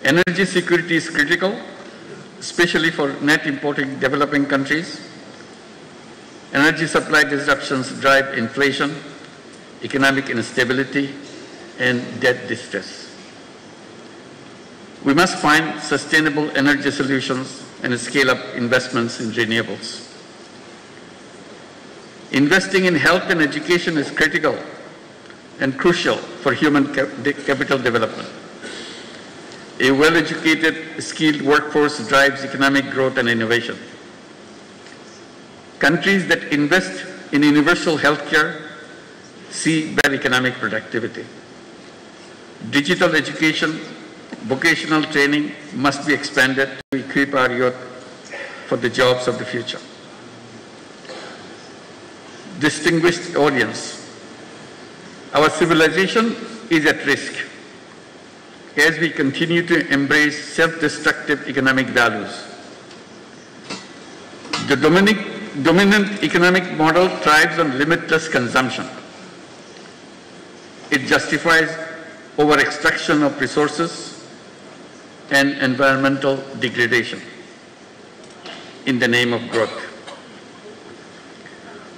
Energy security is critical, especially for net importing developing countries. Energy supply disruptions drive inflation, economic instability, and debt distress. We must find sustainable energy solutions and scale up investments in renewables. Investing in health and education is critical and crucial for human capital development. A well-educated, skilled workforce drives economic growth and innovation. Countries that invest in universal healthcare see better economic productivity. Digital education, vocational training must be expanded to equip our youth for the jobs of the future. Distinguished audience, our civilization is at risk as we continue to embrace self-destructive economic values. The dominant economic model thrives on limitless consumption. It justifies over-extraction of resources and environmental degradation in the name of growth.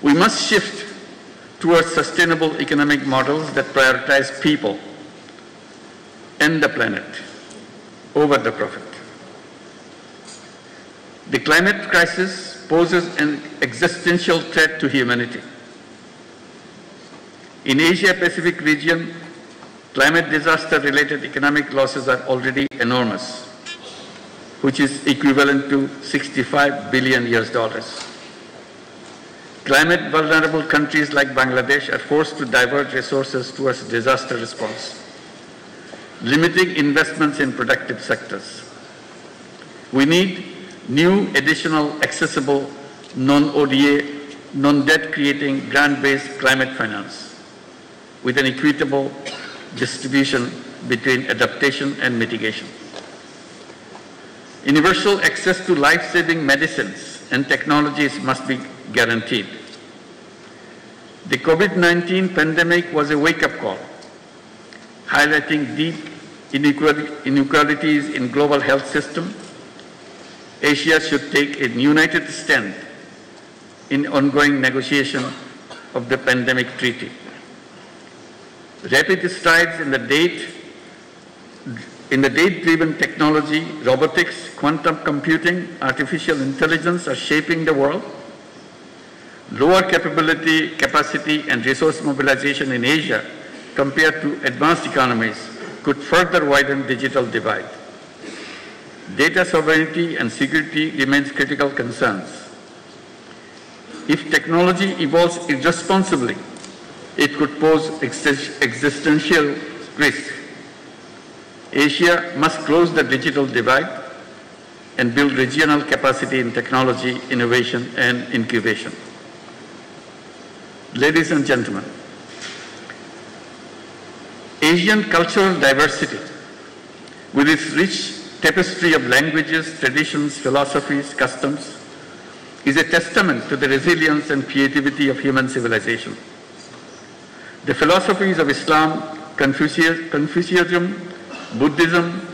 We must shift towards sustainable economic models that prioritize people and the planet over the profit. The climate crisis poses an existential threat to humanity. In Asia-Pacific region, climate disaster-related economic losses are already enormous, which is equivalent to $65 billion. Climate vulnerable countries like Bangladesh are forced to divert resources towards disaster response, limiting investments in productive sectors. We need new, additional, accessible, non-ODA, non-debt creating grant-based climate finance with an equitable distribution between adaptation and mitigation. Universal access to life-saving medicines and technologies must be guaranteed. The COVID-19 pandemic was a wake-up call, highlighting deep inequalities in global health system. Asia should take a united stand in ongoing negotiation of the pandemic treaty. Rapid strides in the data-driven technology, robotics, quantum computing, artificial intelligence are shaping the world. Lower capacity and resource mobilization in Asia compared to advanced economies could further widen digital divide. Data sovereignty and security remains critical concerns. If technology evolves irresponsibly, it could pose existential risk. Asia must close the digital divide and build regional capacity in technology, innovation, and incubation. Ladies and gentlemen, Asian cultural diversity, with its rich tapestry of languages, traditions, philosophies, customs, is a testament to the resilience and creativity of human civilization. The philosophies of Islam, Confucianism, Buddhism,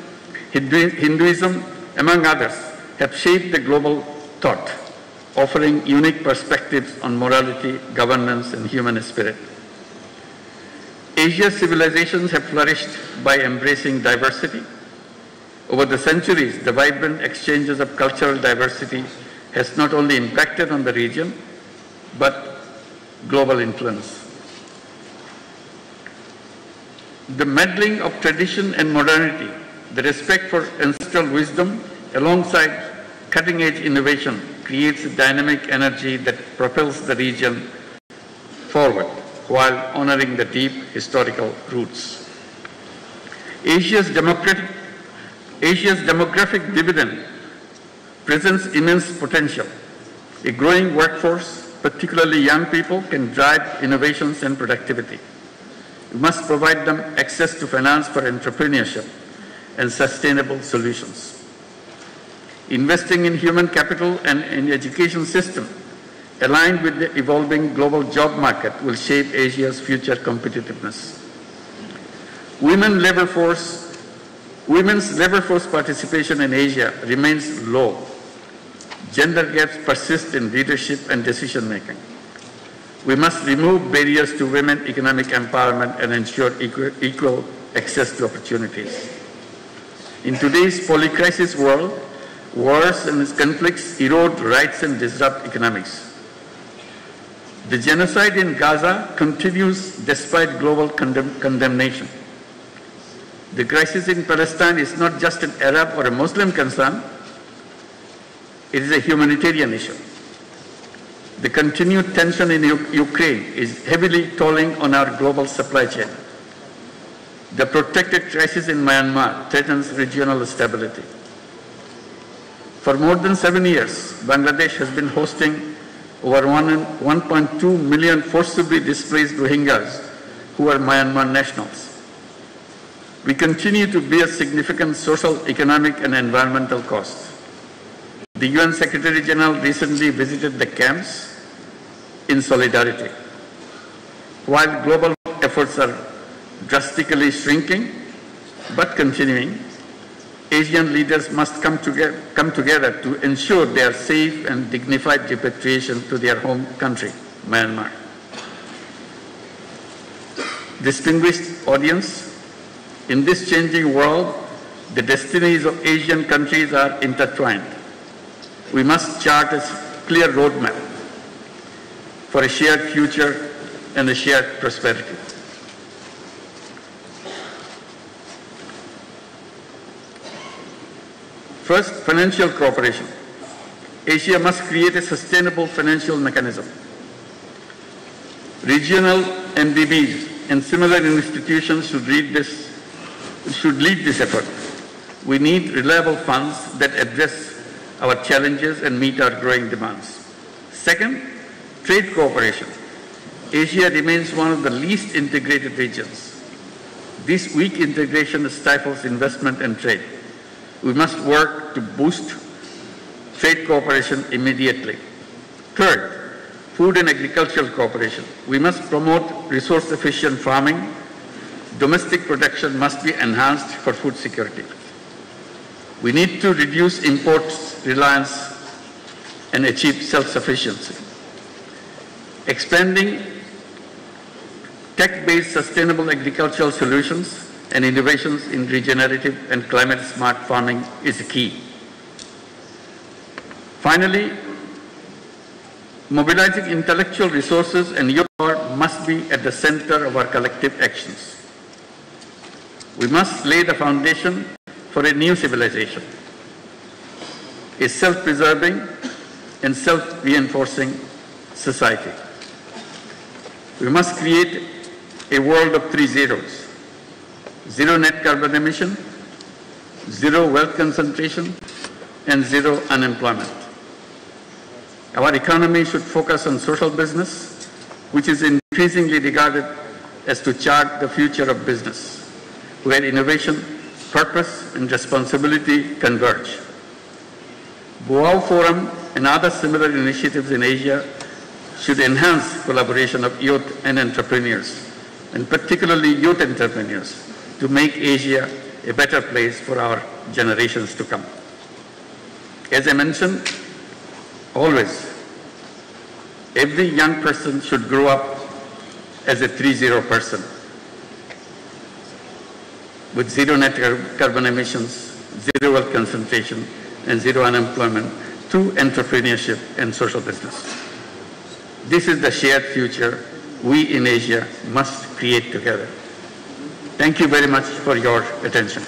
Hinduism, among others, have shaped the global thought, offering unique perspectives on morality, governance, and human spirit. Asia's civilizations have flourished by embracing diversity. Over the centuries, the vibrant exchanges of cultural diversity has not only impacted on the region, but global influence. The melding of tradition and modernity, the respect for ancestral wisdom alongside cutting-edge innovation creates a dynamic energy that propels the region forward while honoring the deep historical roots. Asia's demographic dividend presents immense potential. A growing workforce, particularly young people, can drive innovations and productivity. We must provide them access to finance for entrepreneurship and sustainable solutions. Investing in human capital and in education system aligned with the evolving global job market will shape Asia's future competitiveness. Women labor force Women's labor force participation in Asia remains low. Gender gaps persist in leadership and decision making. We must remove barriers to women economic empowerment and ensure equal access to opportunities. In today's polycrisis world, wars and conflicts erode rights and disrupt economics. The genocide in Gaza continues despite global condemnation. The crisis in Palestine is not just an Arab or a Muslim concern, it is a humanitarian issue. The continued tension in Ukraine is heavily tolling on our global supply chain. The protracted crisis in Myanmar threatens regional stability. For more than 7 years, Bangladesh has been hosting over 1.2 million forcibly displaced Rohingyas who are Myanmar nationals. We continue to bear significant social, economic, and environmental costs. The UN Secretary General recently visited the camps in solidarity. While global efforts are drastically shrinking but continuing, Asian leaders must come together to ensure their safe and dignified repatriation to their home country, Myanmar. Distinguished audience, in this changing world, the destinies of Asian countries are intertwined. We must chart a clear roadmap for a shared future and a shared prosperity. First, financial cooperation. Asia must create a sustainable financial mechanism. Regional MDBs and similar institutions should lead this effort. We need reliable funds that address our challenges and meet our growing demands. Second, trade cooperation. Asia remains one of the least integrated regions. This weak integration stifles investment and trade. We must work to boost trade cooperation immediately. Third, food and agricultural cooperation. We must promote resource-efficient farming. Domestic production must be enhanced for food security. We need to reduce imports reliance and achieve self-sufficiency. Expanding tech-based sustainable agricultural solutions and innovations in regenerative and climate-smart farming is key. Finally, mobilizing intellectual resources and youth power must be at the center of our collective actions. We must lay the foundation for a new civilization, a self-preserving and self-reinforcing society. We must create a world of 3 zeros. Zero net carbon emission, zero wealth concentration, and zero unemployment. Our economy should focus on social business, which is increasingly regarded as to chart the future of business, where innovation, purpose, and responsibility converge. Boao Forum and other similar initiatives in Asia should enhance collaboration of youth and entrepreneurs, and particularly youth entrepreneurs, to make Asia a better place for our generations to come. As I mentioned, always, every young person should grow up as a 3-0 person with zero net carbon emissions, zero wealth concentration, and zero unemployment through entrepreneurship and social business. This is the shared future we in Asia must create together. Thank you very much for your attention.